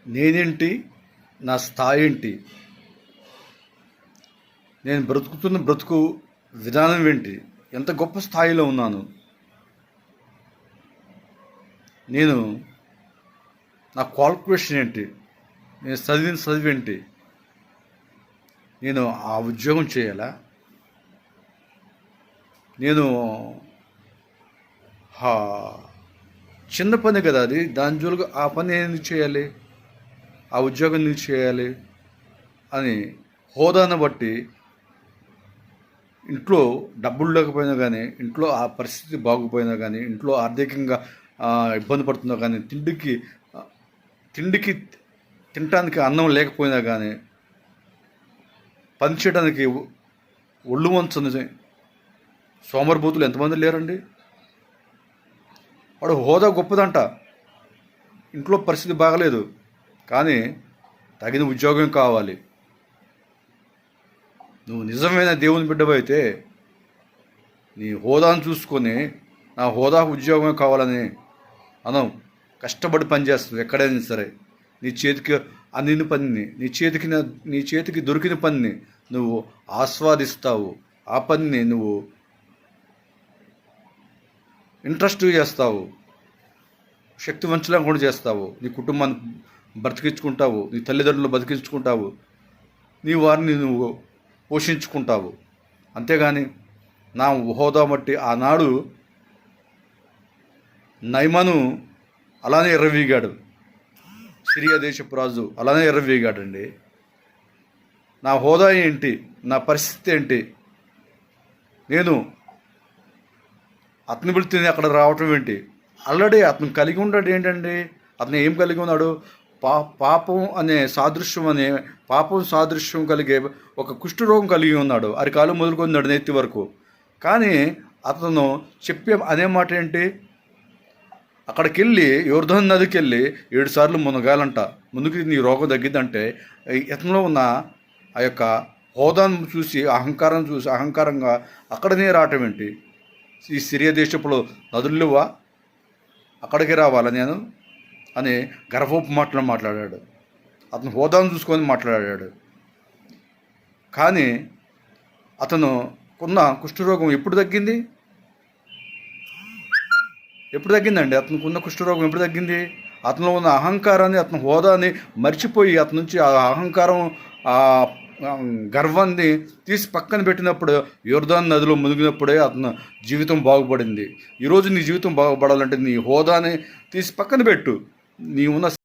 నేనేంటి, నా స్థాయి ఏంటి, నేను బ్రతుకుతున్న బ్రతుకు విధానం ఏంటి, ఎంత గొప్ప స్థాయిలో ఉన్నాను, నేను నా క్వాలిఫికేషన్ ఏంటి, నేను చదివిన చదివి ఏంటి, నేను ఆ ఉద్యోగం చేయాలా, నేను చిన్న పని కదా అది, దాని జోలుగా ఆ పని ఎందుకు చేయాలి, ఆ ఉద్యోగం ఎందుకు చేయాలి అని హోదాను బట్టి ఇంట్లో డబ్బులు లేకపోయినా కానీ, ఇంట్లో ఆ పరిస్థితి బాగుపోయినా కానీ, ఇంట్లో ఆర్థికంగా ఇబ్బంది పడుతున్నా కానీ, తిండికి తినటానికి అన్నం లేకపోయినా కానీ, పని చేయడానికి ఒళ్ళు వంచని సోమరిపోతులు ఎంతమంది లేరండి. వాడు హోదా గొప్పదంట, ఇంట్లో పరిస్థితి బాగలేదు కానీ తగిన ఉద్యోగం కావాలి. నువ్వు నిజమైన దేవుని బిడ్డవైతే నీ హోదాను చూసుకొని నా హోదా ఉద్యోగం కావాలని అనం కష్టపడి పనిచేస్తుంది. ఎక్కడైనా సరే నీ చేతికి అందిన పనిని, నీ చేతికి దొరికిన పనిని నువ్వు ఆస్వాదిస్తావు. ఆ పనిని నువ్వు ఇంట్రెస్ట్ చేస్తావు, శక్తివంచలం కూడా చేస్తావు. నీ కుటుంబాన్ని బ్రతికించుకుంటావు, నీ తల్లిదండ్రులు బతికించుకుంటావు, నీ వారిని నువ్వు పోషించుకుంటావు. అంతేగాని నా హోదా బట్టి ఆనాడు నయమాను అలానే ఎర్రవీగాడు, సిరియా దేశపు రాజు అలానే ఎర్రవీగాడండి. నా హోదా ఏంటి, నా పరిస్థితి ఏంటి, నేను అతని పిలిచి అక్కడ రావటం ఏంటి? ఆల్రెడీ అతను కలిగి ఉన్నాడు ఏంటండి, అతను ఏం కలిగి ఉన్నాడు? పాపం సాదృశ్యం కలిగే ఒక కుష్ఠరోగం కలిగి ఉన్నాడు. అరికాలు మొదలుకొన్నాడు నెత్తి వరకు. కానీ అతను అనే మాట ఏంటి? అక్కడికి వెళ్ళి యోర్దాను నదికి వెళ్ళి 7 సార్లు మునగాలంట, ముందుకు నీ రోగం తగ్గిద్దంటే ఇతనిలో ఉన్న ఆ యొక్క హోదాను చూసి అహంకారంగా అక్కడనే రావటం ఏంటి? ఈ సిరియా దేశంలో నదులువా, అక్కడికి రావాలా నేను అని గర్వపు మాటలు మాట్లాడాడు. అతను హోదాను చూసుకొని మాట్లాడాడు. కానీ అతను కొన్న కుష్ఠరోగం ఎప్పుడు తగ్గింది? అతనికి ఉన్న కుష్ఠరోగం ఎప్పుడు తగ్గింది? అతనిలో ఉన్న అహంకారాన్ని, అతని హోదాని మర్చిపోయి అతని నుంచి ఆ అహంకారం, ఆ గర్వాన్ని తీసి పక్కన పెట్టినప్పుడు యోర్దాను నదిలో మునిగినప్పుడే అతని జీవితం బాగుపడింది. ఈరోజు నీ జీవితం బాగుపడాలంటే నీ హోదాని తీసి పక్కన పెట్టు. నీ ఉన్న